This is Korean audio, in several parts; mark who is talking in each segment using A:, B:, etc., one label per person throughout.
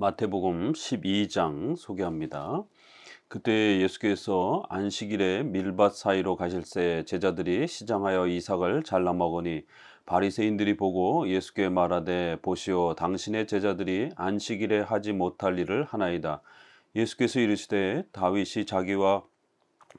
A: 마태복음 12장 소개합니다. 그때 예수께서 안식일에 밀밭 사이로 가실새 제자들이 시장하여 이삭을 잘라 먹으니 바리새인들이 보고 예수께 말하되 보시오 당신의 제자들이 안식일에 하지 못할 일을 하나이다. 예수께서 이르시되 다윗이 자기와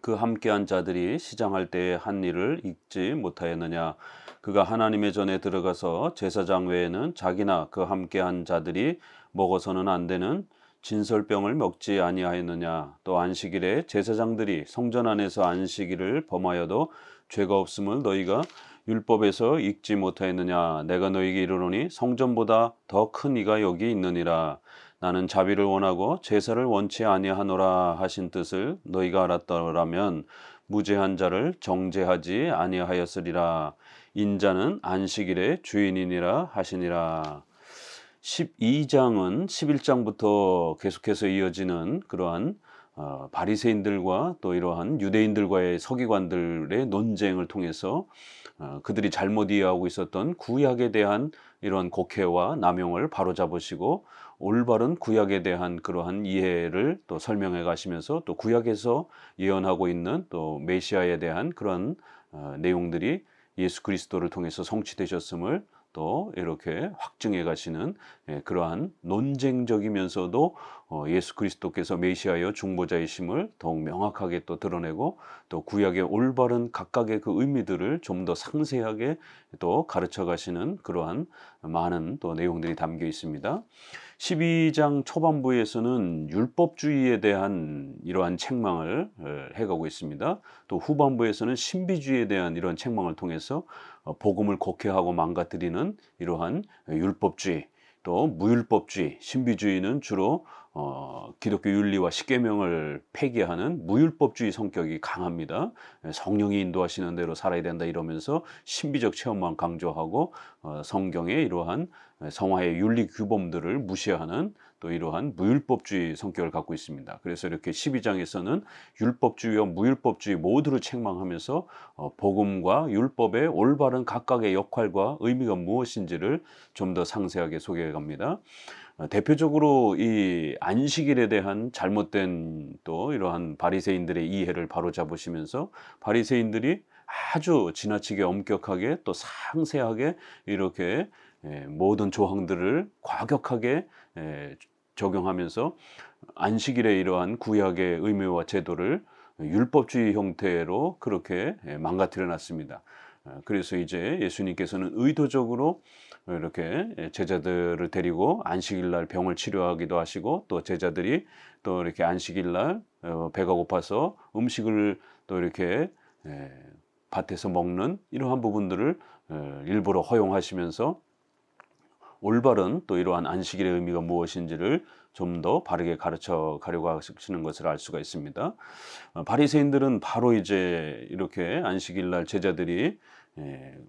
A: 그 함께한 자들이 시장할 때에 한 일을 잊지 못하였느냐. 그가 하나님의 전에 들어가서 제사장 외에는 자기나 그 함께한 자들이 먹어서는 안 되는 진설병을 먹지 아니하였느냐. 또 안식일에 제사장들이 성전 안에서 안식일을 범하여도 죄가 없음을 너희가 율법에서 읽지 못하였느냐. 내가 너희에게 이르노니 성전보다 더 큰 이가 여기 있느니라. 나는 자비를 원하고 제사를 원치 아니하노라 하신 뜻을 너희가 알았더라면 무죄한 자를 정죄하지 아니하였으리라. 인자는 안식일의 주인이니라 하시니라. 12장은 11장부터 계속해서 이어지는 그러한 바리새인들과 또 이러한 유대인들과의 서기관들의 논쟁을 통해서 그들이 잘못 이해하고 있었던 구약에 대한 이러한 곡해와 남용을 바로잡으시고 올바른 구약에 대한 그러한 이해를 또 설명해 가시면서 또 구약에서 예언하고 있는 또 메시아에 대한 그런 내용들이 예수 그리스도를 통해서 성취되셨음을 또 이렇게 확증해 가시는 그러한 논쟁적이면서도 예수 그리스도께서 메시아여 중보자이심을 더욱 명확하게 또 드러내고 또 구약의 올바른 각각의 그 의미들을 좀 더 상세하게 또 가르쳐 가시는 그러한 많은 또 내용들이 담겨 있습니다. 12장 초반부에서는 율법주의에 대한 이러한 책망을 해가고 있습니다. 또 후반부에서는 신비주의에 대한 이러한 책망을 통해서 복음을 곡해하고 망가뜨리는 이러한 율법주의, 또 무율법주의, 신비주의는 주로 기독교 윤리와 십계명을 폐기하는 무율법주의 성격이 강합니다. 성령이 인도하시는 대로 살아야 된다 이러면서 신비적 체험만 강조하고 성경의 이러한 성화의 윤리 규범들을 무시하는 또 이러한 무율법주의 성격을 갖고 있습니다. 그래서 이렇게 12장에서는 율법주의와 무율법주의 모두를 책망하면서 복음과 율법의 올바른 각각의 역할과 의미가 무엇인지를 좀 더 상세하게 소개해 갑니다. 대표적으로 이 안식일에 대한 잘못된 또 이러한 바리새인들의 이해를 바로잡으시면서 바리새인들이 아주 지나치게 엄격하게 또 상세하게 이렇게 모든 조항들을 과격하게 적용하면서 안식일의 이러한 구약의 의미와 제도를 율법주의 형태로 그렇게 망가뜨려 놨습니다. 그래서 이제 예수님께서는 의도적으로 이렇게 제자들을 데리고 안식일 날 병을 치료하기도 하시고 또 제자들이 또 이렇게 안식일 날 배가 고파서 음식을 또 이렇게 밭에서 먹는 이러한 부분들을 일부러 허용하시면서 올바른 또 이러한 안식일의 의미가 무엇인지를 좀 더 바르게 가르쳐 가려고 하시는 것을 알 수가 있습니다. 바리새인들은 바로 이제 이렇게 안식일 날 제자들이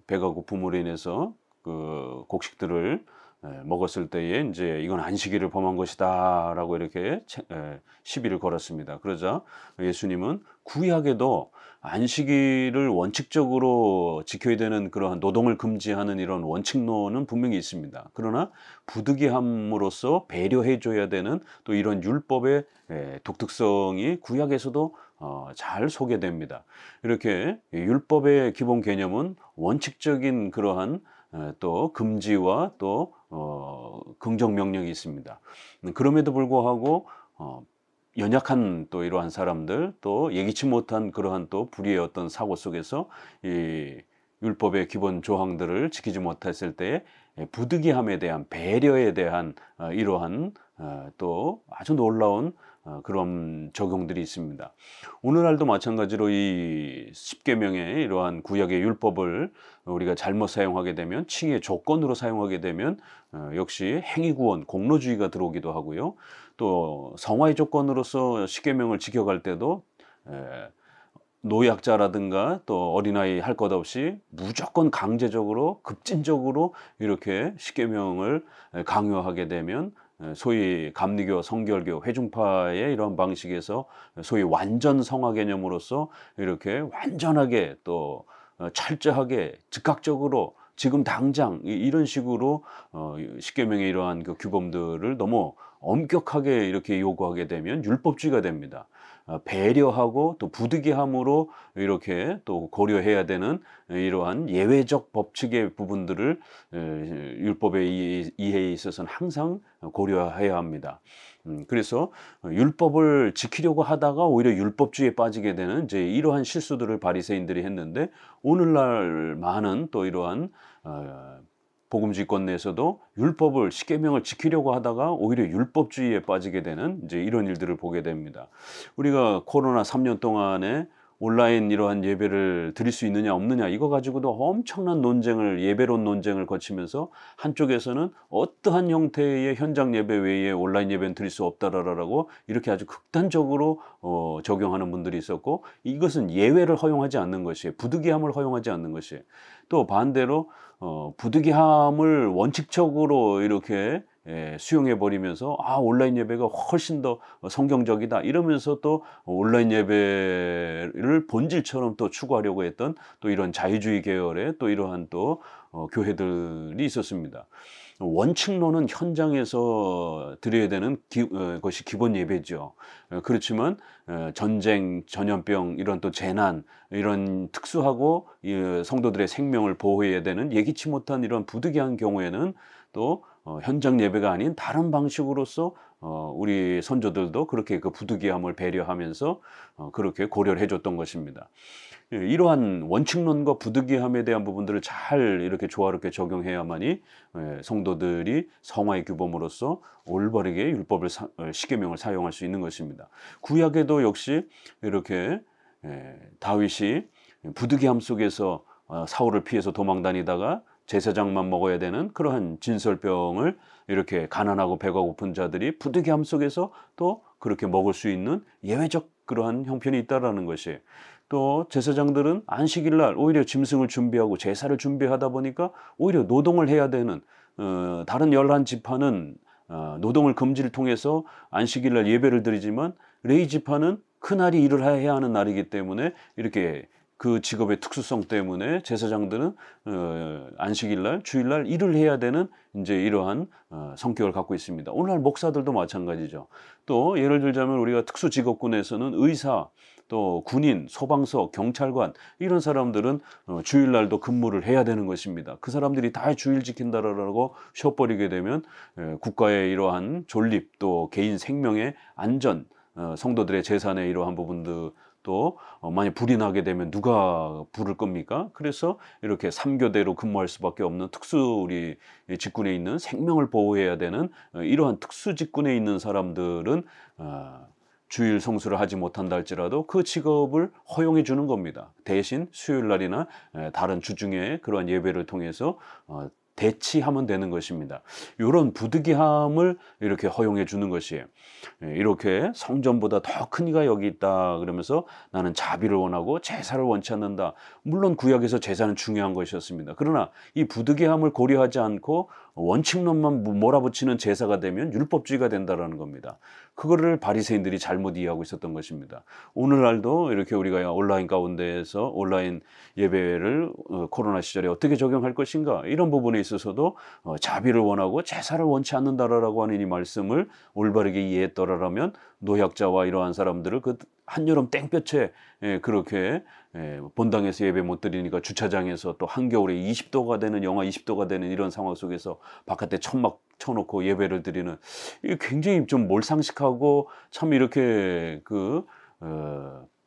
A: 배가 고픔으로 인해서 그 곡식들을 먹었을 때에 이제 이건 안식일을 범한 것이다라고 이렇게 시비를 걸었습니다. 그러자 예수님은 구약에도 안식일을 원칙적으로 지켜야 되는 그러한 노동을 금지하는 이런 원칙론은 분명히 있습니다. 그러나 부득이함으로써 배려해 줘야 되는 또 이런 율법의 독특성이 구약에서도 잘 소개됩니다. 이렇게 율법의 기본 개념은 원칙적인 그러한 또 금지와 또 긍정 명령이 있습니다. 그럼에도 불구하고 연약한 또 이러한 사람들 또 예기치 못한 그러한 또 불의의 어떤 사고 속에서 이 율법의 기본 조항들을 지키지 못했을 때 부득이함에 대한 배려에 대한 이러한 또 아주 놀라운 그런 적용들이 있습니다. 오늘날도 마찬가지로 이 십계명의 이러한 구약의 율법을 우리가 잘못 사용하게 되면 칭의 조건으로 사용하게 되면 역시 행위구원, 공로주의가 들어오기도 하고요. 또 성화의 조건으로서 십계명을 지켜갈 때도 노약자라든가 또 어린아이 할 것 없이 무조건 강제적으로 급진적으로 이렇게 십계명을 강요하게 되면 소위 감리교, 성결교, 회중파의 이런 방식에서 소위 완전 성화 개념으로서 이렇게 완전하게 또 철저하게 즉각적으로 지금 당장 이런 식으로 십계명의 이러한 그 규범들을 너무 엄격하게 이렇게 요구하게 되면 율법주의가 됩니다. 배려하고 또 부득이함으로 이렇게 또 고려해야 되는 이러한 예외적 법칙의 부분들을 율법의 이해에 있어서는 항상 고려해야 합니다. 그래서 율법을 지키려고 하다가 오히려 율법주의에 빠지게 되는 이제 이러한 실수들을 바리새인들이 했는데, 오늘날 많은 또 이러한 복음주의권 내에서도 율법을 십계명을 지키려고 하다가 오히려 율법주의에 빠지게 되는 이제 이런 일들을 보게 됩니다. 우리가 코로나 3년 동안에 온라인 이러한 예배를 드릴 수 있느냐 없느냐 이거 가지고도 엄청난 논쟁을, 예배론 논쟁을 거치면서 한쪽에서는 어떠한 형태의 현장 예배 외에 온라인 예배는 드릴 수 없다라고 이렇게 아주 극단적으로 적용하는 분들이 있었고, 이것은 예외를 허용하지 않는 것이에요. 부득이함을 허용하지 않는 것이에요. 또 반대로 부득이함을 원칙적으로 이렇게 수용해 버리면서 온라인 예배가 훨씬 더 성경적이다 이러면서 또 온라인 예배를 본질처럼 또 추구하려고 했던 또 이런 자유주의 계열의 또 이러한 또 교회들이 있었습니다. 원칙론은 현장에서 드려야 되는 것이 기본 예배죠. 그렇지만 전쟁, 전염병, 이런 또 재난, 이런 특수하고 성도들의 생명을 보호해야 되는 예기치 못한 이런 부득이한 경우에는 또 현장 예배가 아닌 다른 방식으로서 우리 선조들도 그렇게 그 부득이함을 배려하면서 그렇게 고려를 해줬던 것입니다. 이러한 원칙론과 부득이함에 대한 부분들을 잘 이렇게 조화롭게 적용해야만이 성도들이 성화의 규범으로서 올바르게 율법을 십계명을 사용할 수 있는 것입니다. 구약에도 역시 이렇게 다윗이 부득이함 속에서 사울을 피해서 도망다니다가 제사장만 먹어야 되는 그러한 진설병을 이렇게 가난하고 배가 고픈 자들이 부득이함 속에서 또 그렇게 먹을 수 있는 예외적 그러한 형편이 있다라는 것이, 또 제사장들은 안식일 날 오히려 짐승을 준비하고 제사를 준비하다 보니까 오히려 노동을 해야 되는, 다른 11지파는 노동을 금지를 통해서 안식일 날 예배를 드리지만 레위 지파는 그날이 일을 해야 하는 날이기 때문에 이렇게 그 직업의 특수성 때문에 제사장들은 안식일날, 주일날 일을 해야 되는 이제 이러한 성격을 갖고 있습니다. 오늘날 목사들도 마찬가지죠. 또 예를 들자면 우리가 특수직업군에서는 의사, 또 군인, 소방서, 경찰관 이런 사람들은 주일날도 근무를 해야 되는 것입니다. 그 사람들이 다 주일 지킨다라고 쉬어버리게 되면 국가의 이러한 존립, 또 개인 생명의 안전, 성도들의 재산의 이러한 부분들 또 만약 불이 나게 되면 누가 부를 겁니까? 그래서 이렇게 3교대로 근무할 수밖에 없는 특수 우리 직군에 있는 생명을 보호해야 되는 이러한 특수 직군에 있는 사람들은 주일 성수를 하지 못한다 할지라도 그 직업을 허용해 주는 겁니다. 대신 수요일 날이나 다른 주중에 그러한 예배를 통해서 대치하면 되는 것입니다. 이런 부득이함을 이렇게 허용해 주는 것이에요. 이렇게 성전보다 더 큰 이가 여기 있다 그러면서 나는 자비를 원하고 제사를 원치 않는다. 물론 구약에서 제사는 중요한 것이었습니다. 그러나 이 부득이함을 고려하지 않고 원칙론만 몰아붙이는 제사가 되면 율법주의가 된다는 겁니다. 그거를 바리새인들이 잘못 이해하고 있었던 것입니다. 오늘날도 이렇게 우리가 온라인 가운데에서 온라인 예배를 코로나 시절에 어떻게 적용할 것인가 이런 부분에 있어서도 자비를 원하고 제사를 원치 않는다라고 하는 이 말씀을 올바르게 이해했더라면 노약자와 이러한 사람들을 그 한여름 땡볕에 그렇게 본당에서 예배 못 드리니까 주차장에서 또 한겨울에 20도가 되는 영하 20도가 되는 이런 상황 속에서 바깥에 천막 쳐놓고 예배를 드리는, 이게 굉장히 좀 몰상식하고 참 이렇게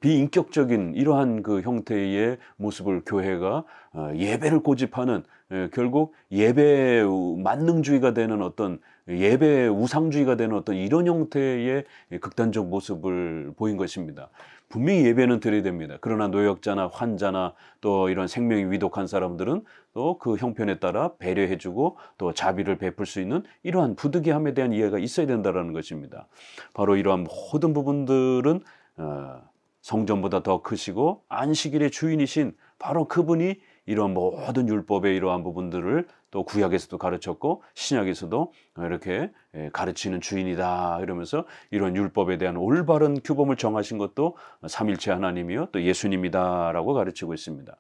A: 비인격적인 이러한 그 형태의 모습을 교회가 예배를 고집하는, 결국 예배 만능주의가 되는 어떤 예배 우상주의가 되는 어떤 이런 형태의 극단적 모습을 보인 것입니다. 분명히 예배는 드려야 됩니다. 그러나 노역자나 환자나 또 이런 생명이 위독한 사람들은 또 그 형편에 따라 배려해주고 또 자비를 베풀 수 있는 이러한 부득이함에 대한 이해가 있어야 된다는 것입니다. 바로 이러한 모든 부분들은 성전보다 더 크시고 안식일의 주인이신 바로 그분이 이러한 모든 율법의 이러한 부분들을 또 구약에서도 가르쳤고 신약에서도 이렇게 가르치는 주인이다 이러면서 이런 율법에 대한 올바른 규범을 정하신 것도 삼일체 하나님이요 또 예수님이다라고 가르치고 있습니다.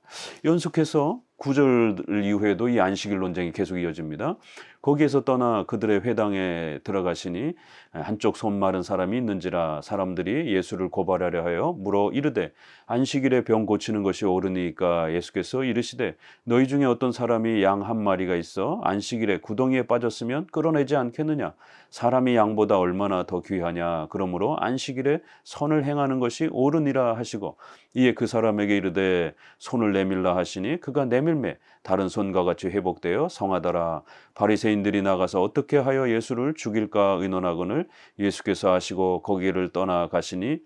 A: 연속해서 9절 이후에도 이 안식일 논쟁이 계속 이어집니다. 거기에서 떠나 그들의 회당에 들어가시니 한쪽 손 마른 사람이 있는지라 사람들이 예수를 고발하려 하여 물어 이르되 안식일에 병 고치는 것이 옳으니까 예수께서 이르시되 너희 중에 어떤 사람이 양 한 마리가 있어 안식일에 구덩이에 빠졌으면 끌어내지 않겠느냐 사람이 양보다 얼마나 더 귀하냐 그러므로 안식일에 선을 행하는 것이 옳으니라 하시고 이에 그 사람에게 이르되 손을 내밀라 하시니 그가 내밀매 다른 손과 같이 회복되어 성하더라. 바리새인들이 나가서 어떻게 하여 예수를 죽일까 의논하거늘 예수께서 하시고 거기를 떠나 가시니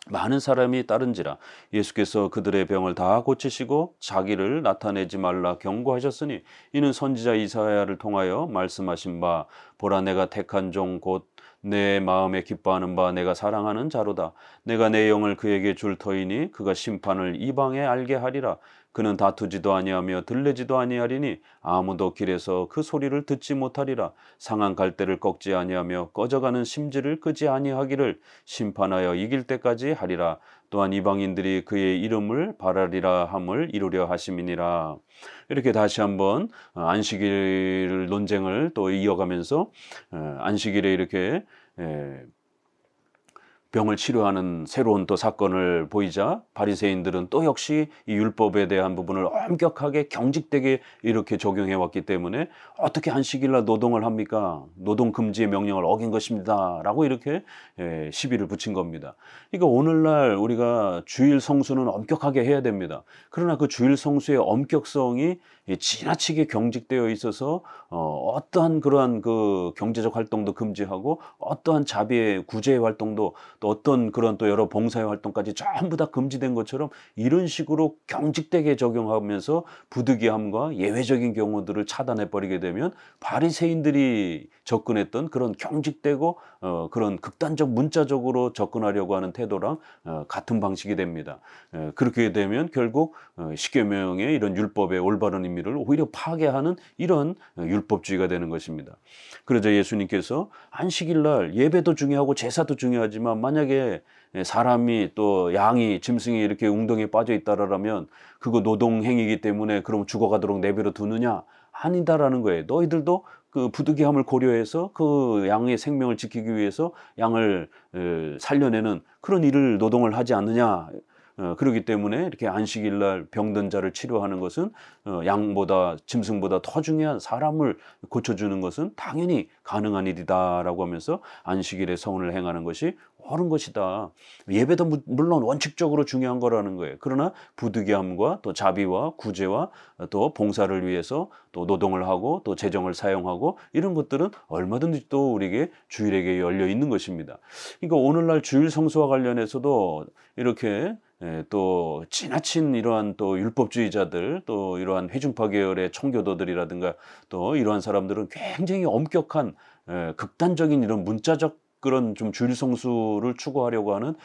A: 많은 사람이 따른지라 예수께서 그들의 병을 다 고치시고 자기를 나타내지 말라 경고하셨으니 이는 선지자 이사야를 통하여 말씀하신 바 보라 내가 택한 종 곧 내 마음에 기뻐하는 바 내가 사랑하는 자로다 내가 내 영을 그에게 줄 터이니 그가 심판을 이방에 알게 하리라 그는 다투지도 아니하며 들레지도 아니하리니 아무도 길에서 그 소리를 듣지 못하리라 상한 갈대를 꺾지 아니하며 꺼져가는 심지를 끄지 아니하기를 심판하여 이길 때까지 하리라 또한 이방인들이 그의 이름을 바라리라 함을 이루려 하심이니라. 이렇게 다시 한번 안식일 논쟁을 또 이어가면서 안식일에 이렇게 병을 치료하는 새로운 또 사건을 보이자 바리새인들은 또 역시 이 율법에 대한 부분을 엄격하게 경직되게 이렇게 적용해 왔기 때문에 어떻게 안식일날 노동을 합니까? 노동 금지의 명령을 어긴 것입니다. 라고 이렇게 시비를 붙인 겁니다. 그러니까 오늘날 우리가 주일 성수는 엄격하게 해야 됩니다. 그러나 그 주일 성수의 엄격성이 지나치게 경직되어 있어서 어떠한 그러한 그 경제적 활동도 금지하고 어떠한 자비의 구제의 활동도 또 어떤 그런 또 여러 봉사의 활동까지 전부 다 금지된 것처럼 이런 식으로 경직되게 적용하면서 부득이함과 예외적인 경우들을 차단해 버리게 되면 바리새인들이 접근했던 그런 경직되고 그런 극단적 문자적으로 접근하려고 하는 태도랑 같은 방식이 됩니다. 그렇게 되면 결국 십계명의 이런 율법의 올바른 의미를 오히려 파괴하는 이런 율법주의가 되는 것입니다. 그러자 예수님께서 안식일날 예배도 중요하고 제사도 중요하지만 만약에 사람이 또 양이 짐승이 이렇게 웅덩이에 빠져 있다라면 그거 노동행위이기 때문에 그럼 죽어가도록 내버려 두느냐? 아니다라는 거예요. 너희들도 그 부득이함을 고려해서 그 양의 생명을 지키기 위해서 양을 살려내는 그런 일을 노동을 하지 않느냐. 그렇기 때문에 이렇게 안식일날 병든 자를 치료하는 것은 양보다 짐승보다 더 중요한 사람을 고쳐주는 것은 당연히 가능한 일이다라고 하면서 안식일에 성을 행하는 것이 옳은 것이다. 예배도 물론 원칙적으로 중요한 거라는 거예요. 그러나 부득이함과 또 자비와 구제와 또 봉사를 위해서 또 노동을 하고 또 재정을 사용하고 이런 것들은 얼마든지 또 우리에게 주일에게 열려 있는 것입니다. 그러니까 오늘날 주일 성수와 관련해서도 이렇게 또 지나친 이러한 또 율법주의자들 또 이러한 회중파 계열의 청교도들이라든가 또 이러한 사람들은 굉장히 엄격한 극단적인 이런 문자적 그런 좀 주일 성수를 추구하려고 하는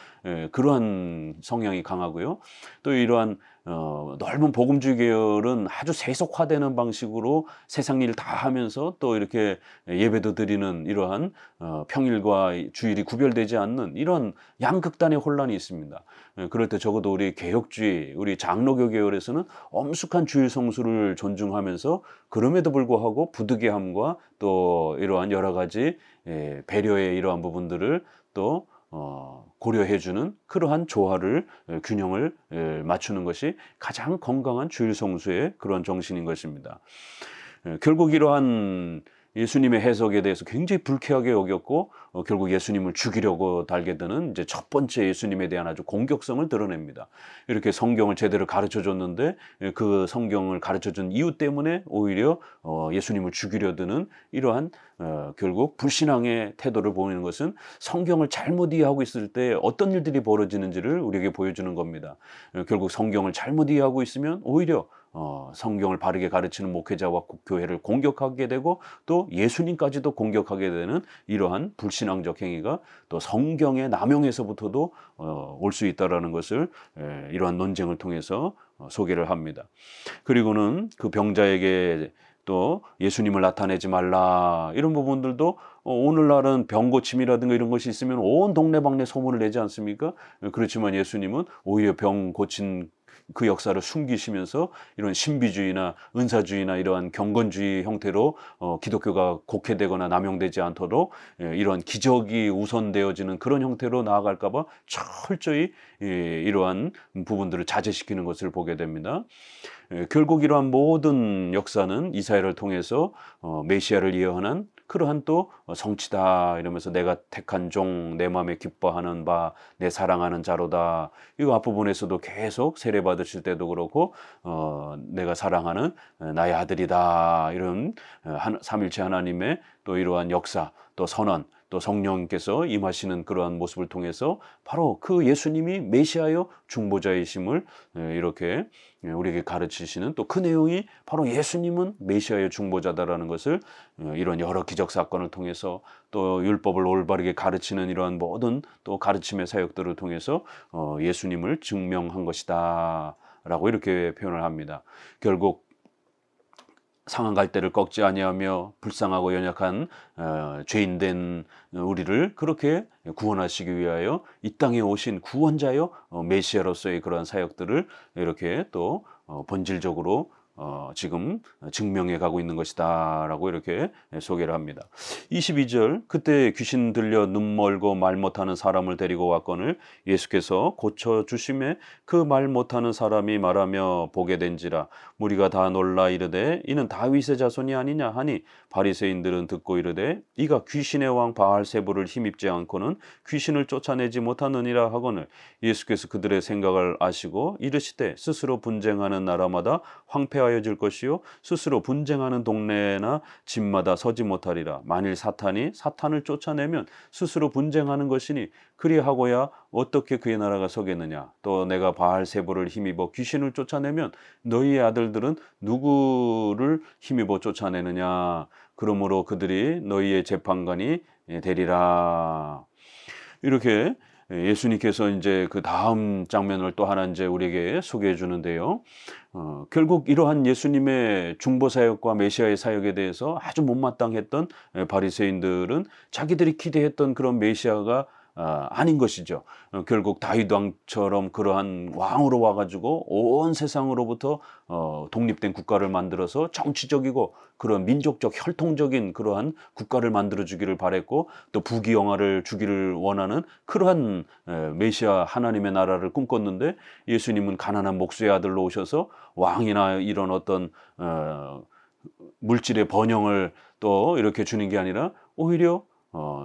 A: 그러한 성향이 강하고요. 또 이러한 넓은 복음주의 계열은 아주 세속화되는 방식으로 세상 일 다 하면서 또 이렇게 예배도 드리는 이러한 평일과 주일이 구별되지 않는 이런 양극단의 혼란이 있습니다. 그럴 때 적어도 우리 개혁주의, 우리 장로교 계열에서는 엄숙한 주일 성수를 존중하면서 그럼에도 불구하고 부득이함과 또 이러한 여러 가지 배려의 이러한 부분들을 또 고려해주는 그러한 조화를 균형을 맞추는 것이 가장 건강한 주일 성수의 그런 정신인 것입니다. 결국 이러한 예수님의 해석에 대해서 굉장히 불쾌하게 여겼고 결국 예수님을 죽이려고 달게 되는 이제 첫 번째 예수님에 대한 아주 공격성을 드러냅니다. 이렇게 성경을 제대로 가르쳐줬는데 그 성경을 가르쳐준 이유 때문에 오히려 예수님을 죽이려 드는 이러한 결국 불신앙의 태도를 보이는 것은 성경을 잘못 이해하고 있을 때 어떤 일들이 벌어지는지를 우리에게 보여주는 겁니다. 결국 성경을 잘못 이해하고 있으면 오히려 성경을 바르게 가르치는 목회자와 교회를 공격하게 되고 또 예수님까지도 공격하게 되는 이러한 불신앙적 행위가 또 성경의 남용에서부터도 올 수 있다라는 것을 이러한 논쟁을 통해서 소개를 합니다. 그리고는 그 병자에게 또 예수님을 나타내지 말라 이런 부분들도 오늘날은 병 고침이라든가 이런 것이 있으면 온 동네방네 소문을 내지 않습니까? 그렇지만 예수님은 오히려 병 고친 그 역사를 숨기시면서 이런 신비주의나 은사주의나 이러한 경건주의 형태로 기독교가 곡해되거나 남용되지 않도록 이러한 기적이 우선되어지는 그런 형태로 나아갈까 봐 철저히 이러한 부분들을 자제시키는 것을 보게 됩니다. 결국 이러한 모든 역사는 이사야를 통해서 메시아를 예언한 그러한 또 성취다 이러면서 내가 택한 종 내 마음에 기뻐하는 바 내 사랑하는 자로다. 이거 앞부분에서도 계속 세례 받으실 때도 그렇고 내가 사랑하는 나의 아들이다 이런 삼일체 하나님의 또 이러한 역사 또 선언 또 성령께서 임하시는 그러한 모습을 통해서 바로 그 예수님이 메시아요 중보자이심을 이렇게 우리에게 가르치시는 또 그 내용이 바로 예수님은 메시아의 중보자다라는 것을 이런 여러 기적 사건을 통해서 또 율법을 올바르게 가르치는 이러한 모든 또 가르침의 사역들을 통해서 예수님을 증명한 것이다 라고 이렇게 표현을 합니다. 결국 상한 갈대를 꺾지 아니하며 불쌍하고 연약한 죄인된 우리를 그렇게 구원하시기 위하여 이 땅에 오신 구원자요 메시아로서의 그러한 사역들을 이렇게 또 본질적으로 지금 증명해 가고 있는 것이다 라고 이렇게 소개를 합니다. 22절 그때 귀신 들려 눈 멀고 말 못하는 사람을 데리고 왔거늘 예수께서 고쳐주심에 그 말 못하는 사람이 말하며 보게 된지라 무리가 다 놀라 이르되 이는 다윗의 자손이 아니냐 하니 바리새인들은 듣고 이르되 이가 귀신의 왕 바알세불을 힘입지 않고는 귀신을 쫓아내지 못하느니라 하거늘 예수께서 그들의 생각을 아시고 이르시되 스스로 분쟁하는 나라마다 황폐하여질 것이요 스스로 분쟁하는 동네나 집마다 서지 못하리라. 만일 사탄을 쫓아내면 스스로 분쟁하는 것이니 그리하고야 어떻게 그의 나라가 서겠느냐. 또 내가 바알세불을 힘입어 귀신을 쫓아내면 너희의 아들들은 누구를 힘입어 쫓아내느냐. 그러므로 그들이 너희의 재판관이 되리라. 이렇게 예수님께서 이제 그 다음 장면을 또 하나 이제 우리에게 소개해 주는데요. 결국 이러한 예수님의 중보 사역과 메시아의 사역에 대해서 아주 못마땅했던 바리새인들은 자기들이 기대했던 그런 메시아가 아닌 것이죠. 결국 다윗 왕처럼 그러한 왕으로 와가지고 온 세상으로부터 독립된 국가를 만들어서 정치적이고 그런 민족적 혈통적인 그러한 국가를 만들어 주기를 바랬고 또 부귀영화를 주기를 원하는 그러한 메시아 하나님의 나라를 꿈꿨는데 예수님은 가난한 목수의 아들로 오셔서 왕이나 이런 어떤 물질의 번영을 또 이렇게 주는 게 아니라 오히려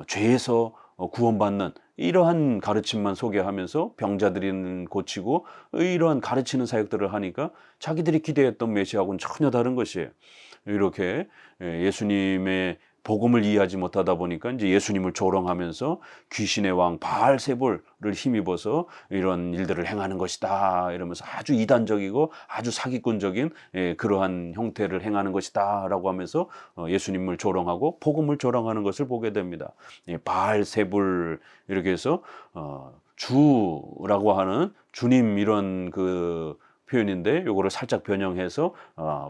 A: 죄에서 구원받는 이러한 가르침만 소개하면서 병자들은 고치고 이러한 가르치는 사역들을 하니까 자기들이 기대했던 메시아하고는 전혀 다른 것이에요. 이렇게 예수님의 복음을 이해하지 못하다 보니까 이제 예수님을 조롱하면서 귀신의 왕 바알세불을 힘입어서 이런 일들을 행하는 것이다 이러면서 아주 이단적이고 아주 사기꾼적인 그러한 형태를 행하는 것이다라고 하면서 예수님을 조롱하고 복음을 조롱하는 것을 보게 됩니다. 바알세불 이렇게 해서 주라고 하는 주님 이런 그 표현인데 요거를 살짝 변형해서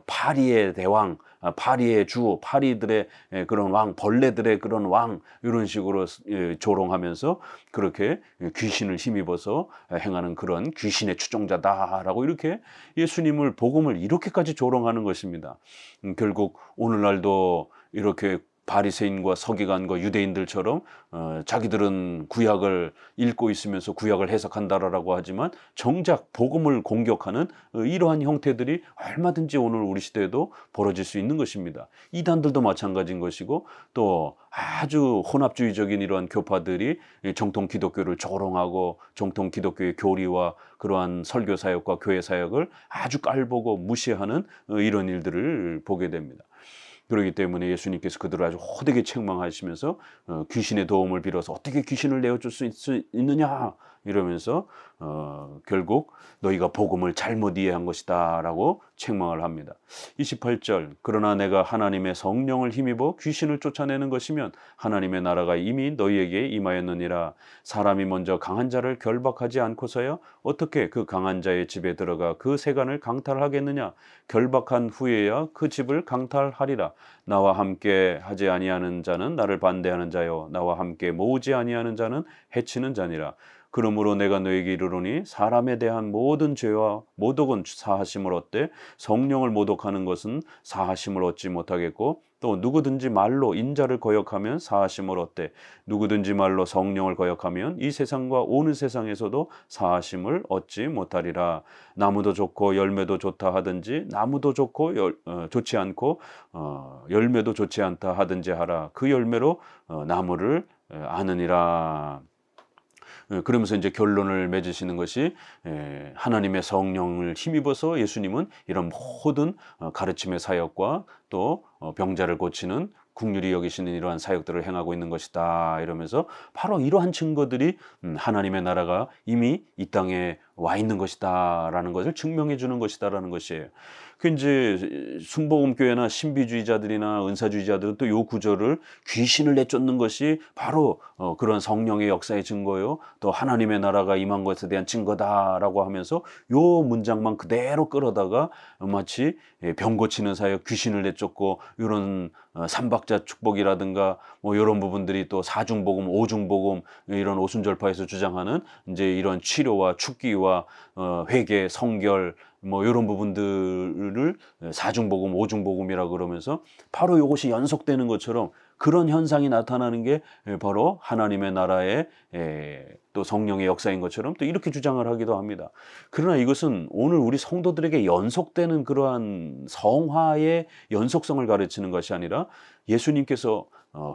A: 파리의 대왕, 파리의 주, 파리들의 그런 왕, 벌레들의 그런 왕 이런 식으로 조롱하면서 그렇게 귀신을 힘입어서 행하는 그런 귀신의 추종자다라고 이렇게 예수님을 복음을 이렇게까지 조롱하는 것입니다. 결국 오늘날도 이렇게 바리새인과 서기관과 유대인들처럼 자기들은 구약을 읽고 있으면서 구약을 해석한다라고 하지만 정작 복음을 공격하는 이러한 형태들이 얼마든지 오늘 우리 시대에도 벌어질 수 있는 것입니다. 이단들도 마찬가지인 것이고 또 아주 혼합주의적인 이러한 교파들이 정통 기독교를 조롱하고 정통 기독교의 교리와 그러한 설교 사역과 교회 사역을 아주 깔보고 무시하는 이런 일들을 보게 됩니다. 그렇기 때문에 예수님께서 그들을 아주 호되게 책망하시면서 귀신의 도움을 빌어서 어떻게 귀신을 내어줄 수 있느냐 이러면서 결국 너희가 복음을 잘못 이해한 것이다 라고 책망을 합니다. 28절 그러나 내가 하나님의 성령을 힘입어 귀신을 쫓아내는 것이면 하나님의 나라가 이미 너희에게 임하였느니라. 사람이 먼저 강한 자를 결박하지 않고서야 어떻게 그 강한 자의 집에 들어가 그 세간을 강탈하겠느냐. 결박한 후에야 그 집을 강탈하리라. 나와 함께 하지 아니하는 자는 나를 반대하는 자요 나와 함께 모으지 아니하는 자는 해치는 자니라. 그러므로 내가 너에게 이르노니 사람에 대한 모든 죄와 모독은 사하심을 얻되 성령을 모독하는 것은 사하심을 얻지 못하겠고 또 누구든지 말로 인자를 거역하면 사하심을 얻되 누구든지 말로 성령을 거역하면 이 세상과 오는 세상에서도 사하심을 얻지 못하리라. 나무도 좋고 열매도 좋다 하든지 나무도 좋고 좋지 않고 열매도 좋지 않다 하든지 하라. 그 열매로 나무를 아느니라. 그러면서 이제 결론을 맺으시는 것이 하나님의 성령을 힘입어서 예수님은 이런 모든 가르침의 사역과 또 병자를 고치는 긍휼히 여기시는 이러한 사역들을 행하고 있는 것이다 이러면서 바로 이러한 증거들이 하나님의 나라가 이미 이 땅에 와 있는 것이다 라는 것을 증명해 주는 것이다 라는 것이에요. 그 이제 순복음교회나 신비주의자들이나 은사주의자들은 또 이 구절을 귀신을 내쫓는 것이 바로 그런 성령의 역사의 증거요 또 하나님의 나라가 임한 것에 대한 증거다라고 하면서 요 문장만 그대로 끌어다가 마치 병 고치는 사역 귀신을 내쫓고 이런 삼박자 축복이라든가 뭐 이런 부분들이 또 사중복음 오중복음 이런 오순절파에서 주장하는 이제 이런 치료와 축기와 회개 성결 뭐 이런 부분들을 사중복음 오중복음이라 그러면서 바로 이것이 연속되는 것처럼 그런 현상이 나타나는 게 바로 하나님의 나라의 또 성령의 역사인 것처럼 또 이렇게 주장을 하기도 합니다. 그러나 이것은 오늘 우리 성도들에게 연속되는 그러한 성화의 연속성을 가르치는 것이 아니라 예수님께서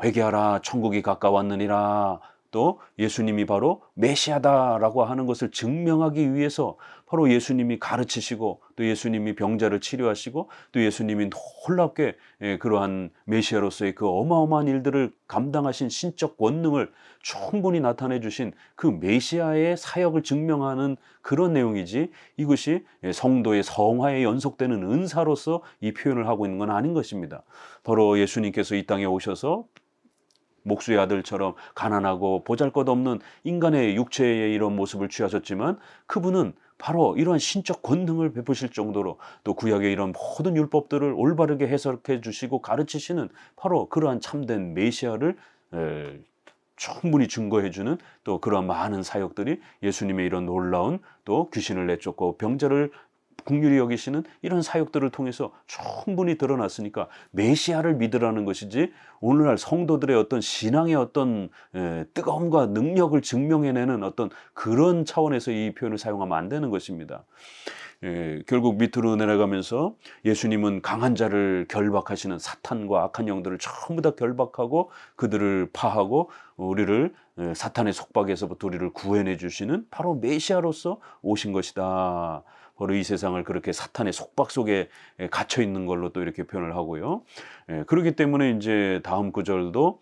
A: 회개하라 천국이 가까웠느니라 또 예수님이 바로 메시아다라고 하는 것을 증명하기 위해서 바로 예수님이 가르치시고 또 예수님이 병자를 치료하시고 또 예수님이 놀랍게 그러한 메시아로서의 그 어마어마한 일들을 감당하신 신적 권능을 충분히 나타내 주신 그 메시아의 사역을 증명하는 그런 내용이지 이것이 성도의 성화에 연속되는 은사로서 이 표현을 하고 있는 건 아닌 것입니다. 바로 예수님께서 이 땅에 오셔서 목수의 아들처럼 가난하고 보잘것없는 인간의 육체의 이런 모습을 취하셨지만 그분은 바로 이러한 신적 권능을 베푸실 정도로 또 구약의 이런 모든 율법들을 올바르게 해석해 주시고 가르치시는 바로 그러한 참된 메시아를 충분히 증거해 주는 또 그러한 많은 사역들이 예수님의 이런 놀라운 또 귀신을 내쫓고 병자를 긍휼히 여기시는 이런 사역들을 통해서 충분히 드러났으니까 메시아를 믿으라는 것이지 오늘날 성도들의 어떤 신앙의 어떤 뜨거움과 능력을 증명해내는 어떤 그런 차원에서 이 표현을 사용하면 안 되는 것입니다. 결국 밑으로 내려가면서 예수님은 강한 자를 결박하시는 사탄과 악한 영들을 전부 다 결박하고 그들을 파하고 우리를 사탄의 속박에서부터 우리를 구해내 주시는 바로 메시아로서 오신 것이다. 바로 이 세상을 그렇게 사탄의 속박 속에 갇혀 있는 걸로 또 이렇게 표현을 하고요. 그렇기 때문에 이제 다음 구절도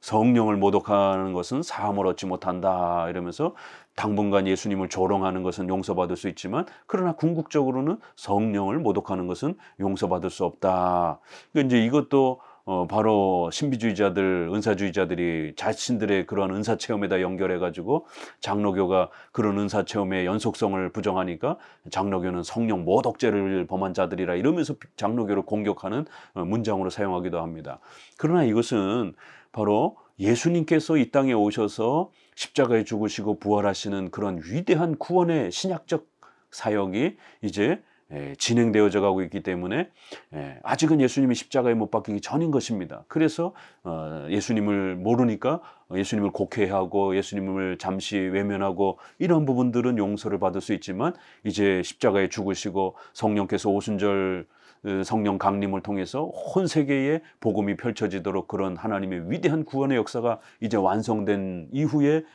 A: 성령을 모독하는 것은 사함을 얻지 못한다 이러면서 당분간 예수님을 조롱하는 것은 용서받을 수 있지만 그러나 궁극적으로는 성령을 모독하는 것은 용서받을 수 없다. 그러니까 이제 이것도 바로 신비주의자들, 은사주의자들이 자신들의 그런 은사 체험에다 연결해가지고 장로교가 그런 은사 체험의 연속성을 부정하니까 장로교는 성령 모독죄를 범한 자들이라 이러면서 장로교를 공격하는 문장으로 사용하기도 합니다. 그러나 이것은 바로 예수님께서 이 땅에 오셔서 십자가에 죽으시고 부활하시는 그런 위대한 구원의 신약적 사역이 이제 진행되어져 가고 있기 때문에 아직은 예수님이 십자가에 못 박히기 전인 것입니다. 그래서 예수님을 모르니까 예수님을 곡해하고 예수님을 잠시 외면하고 이런 부분들은 용서를 받을 수 있지만 이제 십자가에 죽으시고 성령께서 오순절 성령 강림을 통해서 온 세계에 복음이 펼쳐지도록 그런 하나님의 위대한 구원의 역사가 이제 완성된 이후에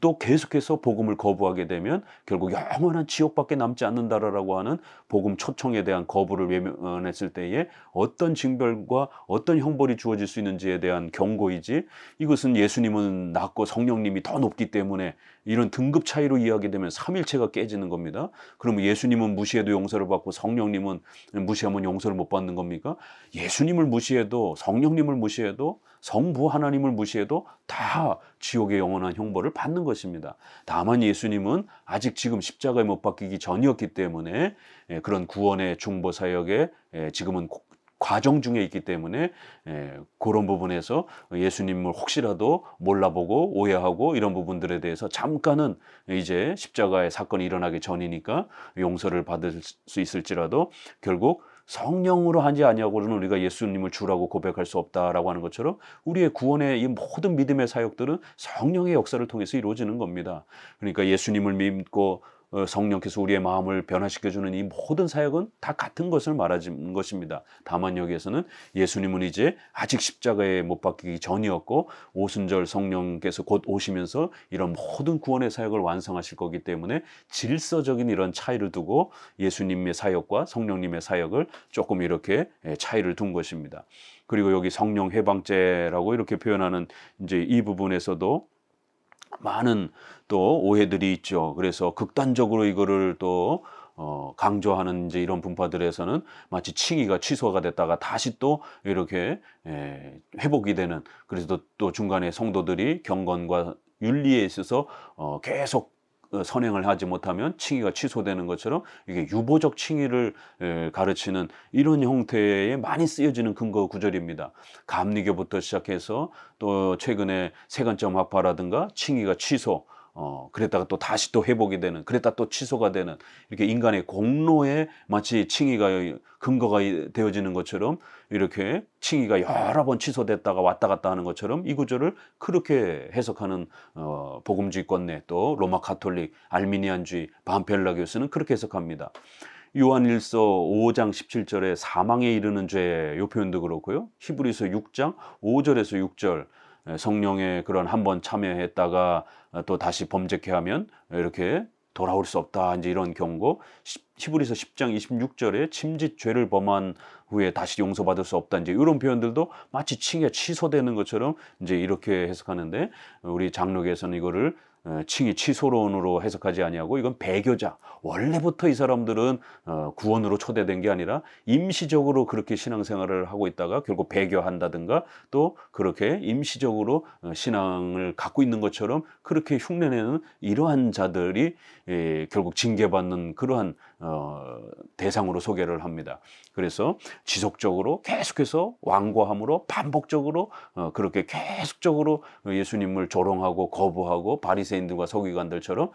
A: 또 계속해서 복음을 거부하게 되면 결국 영원한 지옥밖에 남지 않는다라고 하는 복음 초청에 대한 거부를 외면했을 때에 어떤 징벌과 어떤 형벌이 주어질 수 있는지에 대한 경고이지, 이것은 예수님은 낮고 성령님이 더 높기 때문에 이런 등급 차이로 이해하게 되면 삼일체가 깨지는 겁니다. 그러면 예수님은 무시해도 용서를 받고 성령님은 무시하면 용서를 못 받는 겁니까? 예수님을 무시해도, 성령님을 무시해도, 성부 하나님을 무시해도 다 지옥의 영원한 형벌을 받는 것입니다. 다만 예수님은 아직 지금 십자가에 못 박히기 전이었기 때문에 그런 구원의 중보 사역에 지금은 과정 중에 있기 때문에 그런 부분에서 예수님을 혹시라도 몰라보고 오해하고 이런 부분들에 대해서 잠깐은, 이제 십자가의 사건이 일어나기 전이니까 용서를 받을 수 있을지라도 결국 성령으로 하지 아니하고는 우리가 예수님을 주라고 고백할 수 없다라고 하는 것처럼 우리의 구원의 이 모든 믿음의 사역들은 성령의 역사를 통해서 이루어지는 겁니다. 그러니까 예수님을 믿고 성령께서 우리의 마음을 변화시켜주는 이 모든 사역은 다 같은 것을 말하는 것입니다. 다만 여기에서는 예수님은 이제 아직 십자가에 못 박히기 전이었고 오순절 성령께서 곧 오시면서 이런 모든 구원의 사역을 완성하실 거기 때문에 질서적인 이런 차이를 두고 예수님의 사역과 성령님의 사역을 조금 이렇게 차이를 둔 것입니다. 그리고 여기 성령 해방죄라고 이렇게 표현하는 이제 이 부분에서도 많은 또 오해들이 있죠. 그래서 극단적으로 이거를 또 강조하는 이제 이런 분파들에서는 마치 칭의가 취소가 됐다가 다시 또 이렇게 회복이 되는, 그래서 또 중간에 성도들이 경건과 윤리에 있어서 계속 선행을 하지 못하면 칭의가 취소되는 것처럼 이게 유보적 칭의를 가르치는 이런 형태에 많이 쓰여지는 근거 구절입니다. 감리교부터 시작해서 또 최근에 세간점 학파라든가 칭의가 취소, 그랬다가 또 다시 또 회복이 되는, 그랬다 또 취소가 되는, 이렇게 인간의 공로에 마치 칭의가 근거가 되어지는 것처럼 이렇게 칭의가 여러 번 취소됐다가 왔다 갔다 하는 것처럼 이 구절을 그렇게 해석하는 복음주의권내, 또 로마 가톨릭, 알미니안주의, 반펠라교스는 그렇게 해석합니다. 요한일서 5장 17절에 사망에 이르는 죄, 이 표현도 그렇고요. 히브리서 6장 5절에서 6절, 성령의 그런 한번 참여했다가 또 다시 범죄케 하면 이렇게 돌아올 수 없다, 이제 이런 경고. 히브리서 10장 26절에 침짓 죄를 범한 후에 다시 용서받을 수 없다, 이제 이런 표현들도 마치 칭의가 취소되는 것처럼 이제 이렇게 해석하는데, 우리 장로교에서는 이거를 칭의 취소론으로 해석하지 아니하고 이건 배교자, 원래부터 이 사람들은 구원으로 초대된 게 아니라 임시적으로 그렇게 신앙생활을 하고 있다가 결국 배교한다든가 또 그렇게 임시적으로 신앙을 갖고 있는 것처럼 그렇게 흉내내는 이러한 자들이 결국 징계받는 그러한 대상으로 소개를 합니다. 그래서 지속적으로 계속해서 완고함으로 반복적으로 그렇게 계속적으로 예수님을 조롱하고 거부하고 바리새인들과 서기관들처럼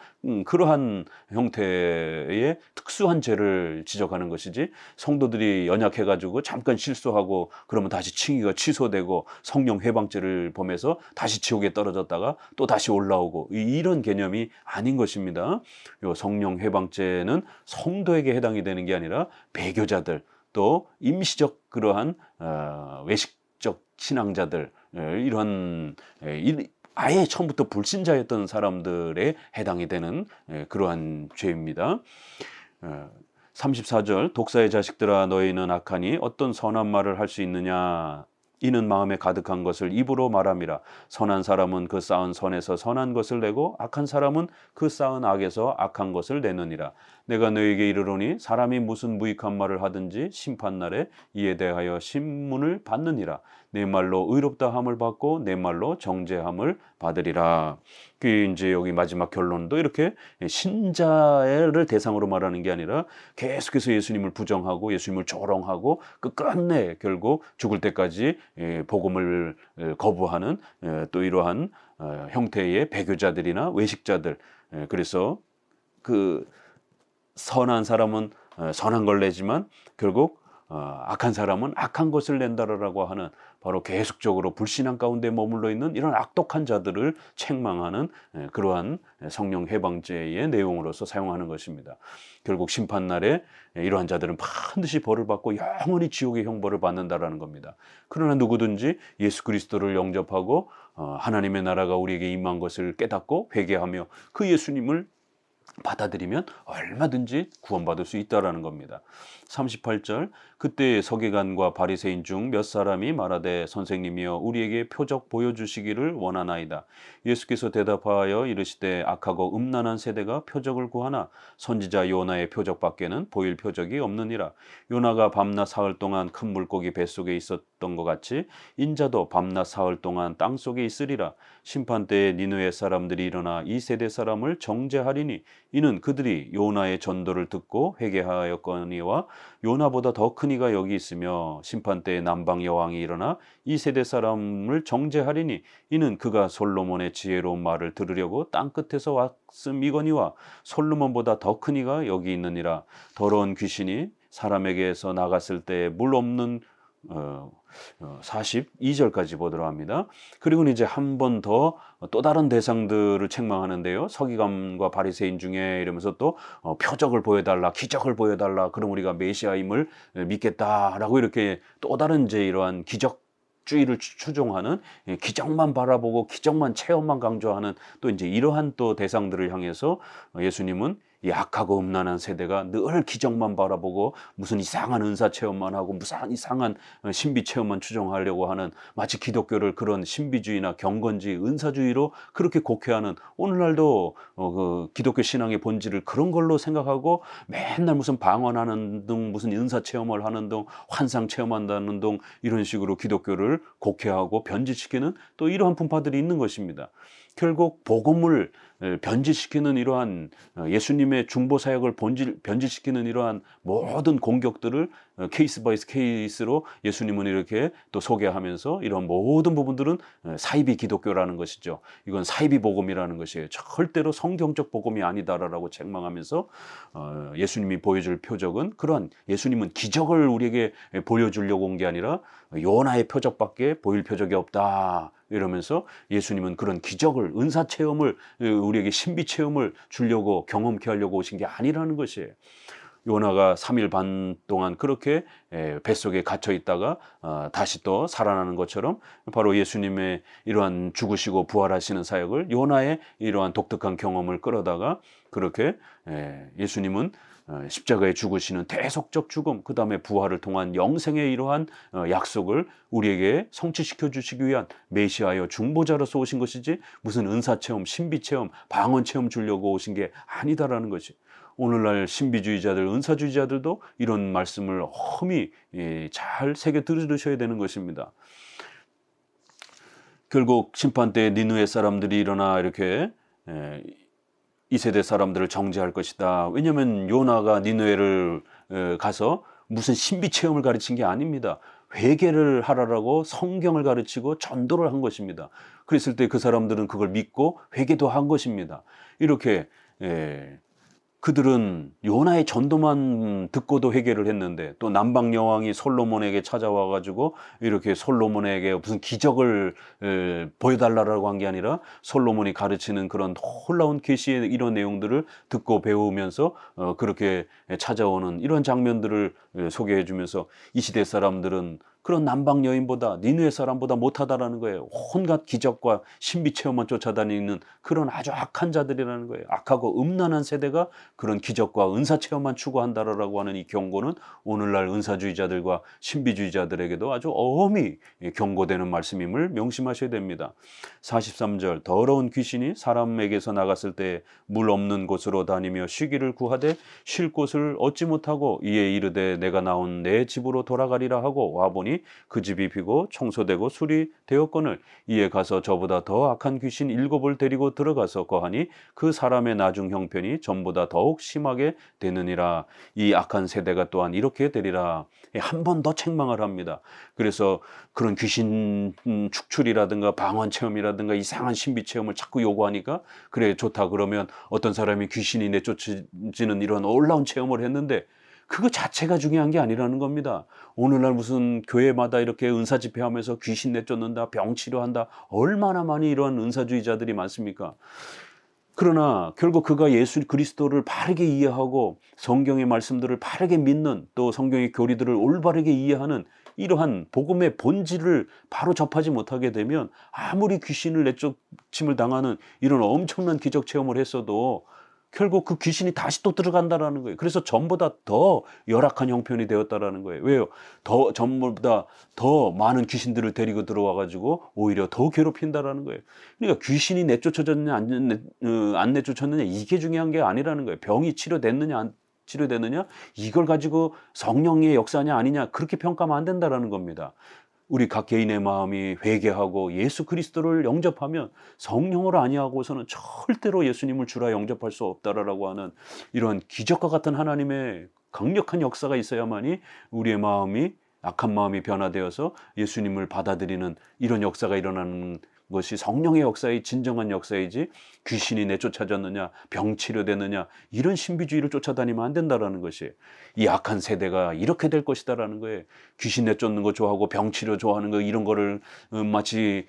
A: 그러한 형태의 특수한 죄를 지적하는 것이지, 성도들이 연약해가지고 잠깐 실수하고 그러면 다시 칭의가 취소되고 성령 해방죄를 범해서 다시 지옥에 떨어졌다가 또 다시 올라오고 이런 개념이 아닌 것입니다. 요 성령 해방죄는 성도에게 해당이 되는 게 아니라 배교자들, 또 임시적 그러한 외식적 신앙자들, 이런 아예 처음부터 불신자였던 사람들에 해당이 되는 그러한 죄입니다. 34절, 독사의 자식들아 너희는 악하니 어떤 선한 말을 할 수 있느냐. 이는 마음에 가득한 것을 입으로 말함이라. 선한 사람은 그 쌓은 선에서 선한 것을 내고 악한 사람은 그 쌓은 악에서 악한 것을 내느니라. 내가 너에게 이르노니 사람이 무슨 무익한 말을 하든지 심판날에 이에 대하여 신문을 받느니라. 내 말로 의롭다 함을 받고 내 말로 정죄함을 받으리라. 그 이제 여기 마지막 결론도 이렇게 신자를 대상으로 말하는 게 아니라 계속해서 예수님을 부정하고 예수님을 조롱하고 끝끝내 결국 죽을 때까지 복음을 거부하는 또 이러한 형태의 배교자들이나 외식자들. 그래서 그 선한 사람은 선한 걸 내지만 결국 악한 사람은 악한 것을 낸다라고 하는, 바로 계속적으로 불신앙 가운데 머물러 있는 이런 악독한 자들을 책망하는 그러한 성령 해방죄의 내용으로서 사용하는 것입니다. 결국 심판날에 이러한 자들은 반드시 벌을 받고 영원히 지옥의 형벌을 받는다라는 겁니다. 그러나 누구든지 예수 그리스도를 영접하고 하나님의 나라가 우리에게 임한 것을 깨닫고 회개하며 그 예수님을 받아들이면 얼마든지 구원받을 수 있다라는 겁니다. 38절 그때 서기관과 바리새인 중 몇 사람이 말하되 선생님이여 우리에게 표적 보여주시기를 원하나이다. 예수께서 대답하여 이르시되 악하고 음란한 세대가 표적을 구하나 선지자 요나의 표적밖에는 보일 표적이 없느니라. 요나가 밤낮 사흘 동안 큰 물고기 뱃속에 있었던 것 같이 인자도 밤낮 사흘 동안 땅속에 있으리라. 심판 때에 니느웨 사람들이 일어나 이 세대 사람을 정죄하리니 이는 그들이 요나의 전도를 듣고 회개하였거니와 요나보다 더 큰 이가 여기 있으며 심판 때에 남방 여왕이 일어나 이 세대 사람을 정죄하리니 이는 그가 솔로몬의 지혜로운 말을 들으려고 땅 끝에서 왔음이거니와 솔로몬보다 더 큰 이가 여기 있느니라. 더러운 귀신이 사람에게서 나갔을 때 물 없는 42절까지 보도록 합니다. 그리고 이제 한 번 더 또 다른 대상들을 책망하는데요. 서기관과 바리새인 중에 이러면서 또 표적을 보여달라, 기적을 보여달라. 그럼 우리가 메시아임을 믿겠다라고 이렇게 또 다른 이제 이러한 기적주의를 추종하는 기적만 바라보고 기적만 체험만 강조하는 또 이제 이러한 또 대상들을 향해서 예수님은 이 악하고 음란한 세대가 늘 기적만 바라보고 무슨 이상한 은사 체험만 하고 무슨 이상한 신비 체험만 추종하려고 하는 마치 기독교를 그런 신비주의나 경건주의, 은사주의로 그렇게 곡해하는 오늘날도 그 기독교 신앙의 본질을 그런 걸로 생각하고 맨날 무슨 방언하는 등 무슨 은사 체험을 하는 등 환상 체험한다는 등 이런 식으로 기독교를 곡해하고 변질시키는 또 이러한 분파들이 있는 것입니다. 결국 복음을 변질시키는 이러한 예수님의 중보 사역을 변질시키는 이러한 모든 공격들을 케이스 바이 케이스로 예수님은 이렇게 또 소개하면서 이런 모든 부분들은 사이비 기독교라는 것이죠. 이건 사이비 복음이라는 것이에요. 절대로 성경적 복음이 아니다라고 책망하면서 예수님이 보여줄 표적은 그런 예수님은 기적을 우리에게 보여주려고 온 게 아니라 요나의 표적밖에 보일 표적이 없다. 이러면서 예수님은 그런 기적을 은사 체험을 우리에게 신비 체험을 주려고 경험케 하려고 오신 게 아니라는 것이에요. 요나가 3일 반 동안 그렇게 뱃속에 갇혀 있다가 다시 또 살아나는 것처럼 바로 예수님의 이러한 죽으시고 부활하시는 사역을 요나의 이러한 독특한 경험을 끌어다가 그렇게 예수님은 십자가에 죽으시는 대속적 죽음, 그 다음에 부활을 통한 영생의 이러한 약속을 우리에게 성취시켜 주시기 위한 메시아여 중보자로서 오신 것이지 무슨 은사체험, 신비체험, 방언체험 주려고 오신 게 아니다라는 것이. 오늘날 신비주의자들, 은사주의자들도 이런 말씀을 험히 잘 새겨 들으셔야 되는 것입니다. 결국 심판 때 니느웨 사람들이 일어나 이렇게 이 세대 사람들을 정죄할 것이다. 왜냐하면 요나가 니느웨를 가서 무슨 신비 체험을 가르친 게 아닙니다. 회개를 하라라고 성경을 가르치고 전도를 한 것입니다. 그랬을 때 그 사람들은 그걸 믿고 회개도 한 것입니다. 이렇게 그들은 요나의 전도만 듣고도 회개를 했는데 또 남방 여왕이 솔로몬에게 찾아와 가지고 이렇게 솔로몬에게 무슨 기적을 보여달라고 한 게 아니라 솔로몬이 가르치는 그런 놀라운 계시의 이런 내용들을 듣고 배우면서 그렇게 찾아오는 이런 장면들을 소개해 주면서 이 시대 사람들은 그런 남방 여인보다 니느웨 사람보다 못하다라는 거예요. 온갖 기적과 신비 체험만 쫓아다니는 그런 아주 악한 자들이라는 거예요. 악하고 음란한 세대가 그런 기적과 은사 체험만 추구한다라고 하는 이 경고는 오늘날 은사주의자들과 신비주의자들에게도 아주 엄히 경고되는 말씀임을 명심하셔야 됩니다. 43절 더러운 귀신이 사람에게서 나갔을 때 물 없는 곳으로 다니며 쉬기를 구하되 쉴 곳을 얻지 못하고 이에 이르되 내가 나온 내 집으로 돌아가리라 하고 와보니 그 집이 비고 청소되고 술이 되었거늘 이에 가서 저보다 더 악한 귀신 7을 데리고 들어가서 거하니 그 사람의 나중 형편이 전보다 더욱 심하게 되느니라. 이 악한 세대가 또한 이렇게 되리라. 한 번 더 책망을 합니다. 그래서 그런 귀신 축출이라든가 방언 체험이라든가 이상한 신비 체험을 자꾸 요구하니까 그래 좋다 그러면 어떤 사람이 귀신이 내쫓지는 이런 놀라운 체험을 했는데 그거 자체가 중요한 게 아니라는 겁니다. 오늘날 무슨 교회마다 이렇게 은사 집회하면서 귀신 내쫓는다, 병 치료한다, 얼마나 많이 이런 은사주의자들이 많습니까? 그러나 결국 그가 예수 그리스도를 바르게 이해하고 성경의 말씀들을 바르게 믿는 또 성경의 교리들을 올바르게 이해하는 이러한 복음의 본질을 바로 접하지 못하게 되면 아무리 귀신을 내쫓임을 당하는 이런 엄청난 기적 체험을 했어도 결국 그 귀신이 다시 또 들어간다라는 거예요. 그래서 전보다 더 열악한 형편이 되었다라는 거예요. 왜요? 전보다 더 많은 귀신들을 데리고 들어와 가지고 오히려 더 괴롭힌다라는 거예요. 그러니까 귀신이 내쫓아졌느냐 안 내쫓았느냐 이게 중요한 게 아니라는 거예요. 병이 치료됐느냐 안 치료되느냐 이걸 가지고 성령의 역사냐 아니냐 그렇게 평가하면 안 된다라는 겁니다. 우리 각 개인의 마음이 회개하고 예수 그리스도를 영접하면 성령을 아니하고서는 절대로 예수님을 주라 영접할 수 없다라고 하는 이러한 기적과 같은 하나님의 강력한 역사가 있어야만이 우리의 마음이 악한 마음이 변화되어서 예수님을 받아들이는 이런 역사가 일어나는 것이 성령의 역사의 진정한 역사이지 귀신이 내쫓아졌느냐 병 치료되느냐 이런 신비주의를 쫓아다니면 안 된다라는 것이 이 악한 세대가 이렇게 될 것이다라는 거예요. 귀신 내쫓는 거 좋아하고 병 치료 좋아하는 거 이런 거를 마치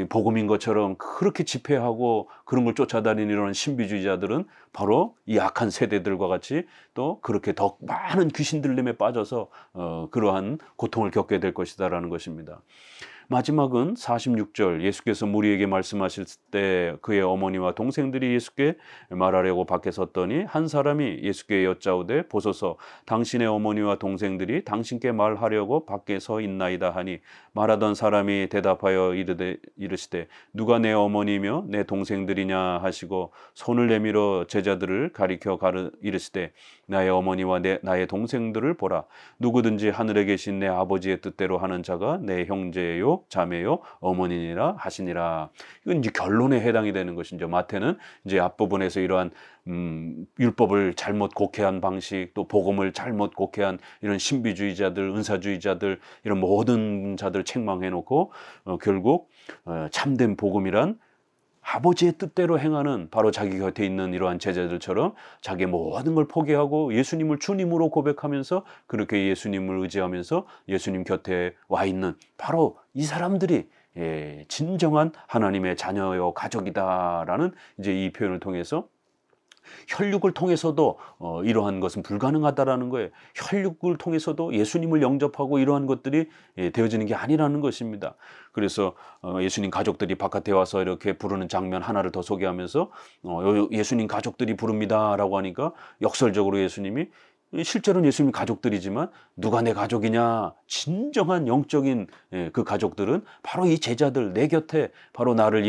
A: 복음인 것처럼 그렇게 집회하고 그런 걸 쫓아다니는 이런 신비주의자들은 바로 이 악한 세대들과 같이 또 그렇게 더 많은 귀신들림에 빠져서 그러한 고통을 겪게 될 것이다라는 것입니다. 마지막은 46절 예수께서 무리에게 말씀하실 때 그의 어머니와 동생들이 예수께 말하려고 밖에 섰더니 한 사람이 예수께 여짜오되 보소서 당신의 어머니와 동생들이 당신께 말하려고 밖에 서 있나이다 하니 말하던 사람이 대답하여 이르시되 누가 내 어머니며 내 동생들이냐 하시고 손을 내밀어 제자들을 가리켜 이르시되 나의 어머니와 나의 동생들을 보라. 누구든지 하늘에 계신 내 아버지의 뜻대로 하는 자가 내 형제요 자매요 어머니니라 하시니라. 이건 이제 결론에 해당이 되는 것이죠. 마태는 이제 앞부분에서 이러한 율법을 잘못 곡해한 방식, 또 복음을 잘못 곡해한 이런 신비주의자들, 은사주의자들 이런 모든 자들 책망해놓고 결국 참된 복음이란 아버지의 뜻대로 행하는 바로 자기 곁에 있는 이러한 제자들처럼 자기의 모든 걸 포기하고 예수님을 주님으로 고백하면서 그렇게 예수님을 의지하면서 예수님 곁에 와 있는 바로 이 사람들이 진정한 하나님의 자녀요 가족이다라는 이제 이 표현을 통해서 혈육을 통해서도 이러한 것은 불가능하다라는 거예요. 혈육을 통해서도 예수님을 영접하고 이러한 것들이 되어지는 게 아니라는 것입니다. 그래서 예수님 가족들이 바깥에 와서 이렇게 부르는 장면 하나를 더 소개하면서 예수님 가족들이 부릅니다라고 하니까 역설적으로 예수님이 실제로는 예수님 가족들이지만 누가 내 가족이냐 진정한 영적인 그 가족들은 바로 이 제자들 내 곁에 바로 나를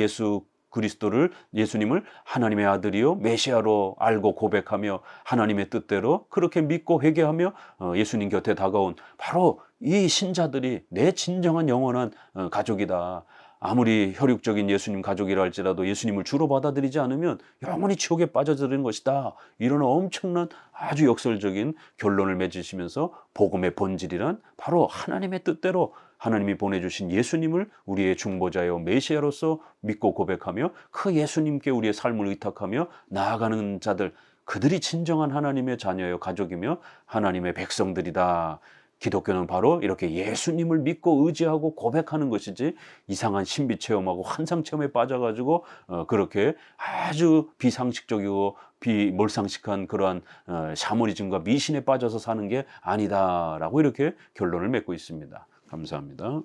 A: 예수님을 하나님의 아들이요 메시아로 알고 고백하며 하나님의 뜻대로 그렇게 믿고 회개하며 예수님 곁에 다가온 바로 이 신자들이 내 진정한 영원한 가족이다. 아무리 혈육적인 예수님 가족이라 할지라도 예수님을 주로 받아들이지 않으면 영원히 지옥에 빠져드는 것이다. 이런 엄청난 아주 역설적인 결론을 맺으시면서 복음의 본질이란 바로 하나님의 뜻대로 하나님이 보내주신 예수님을 우리의 중보자요 메시아로서 믿고 고백하며 그 예수님께 우리의 삶을 의탁하며 나아가는 자들 그들이 진정한 하나님의 자녀요 가족이며 하나님의 백성들이다. 기독교는 바로 이렇게 예수님을 믿고 의지하고 고백하는 것이지 이상한 신비 체험하고 환상 체험에 빠져가지고 그렇게 아주 비상식적이고 비몰상식한 그러한 샤머니즘과 미신에 빠져서 사는 게 아니다라고 이렇게 결론을 맺고 있습니다. 감사합니다.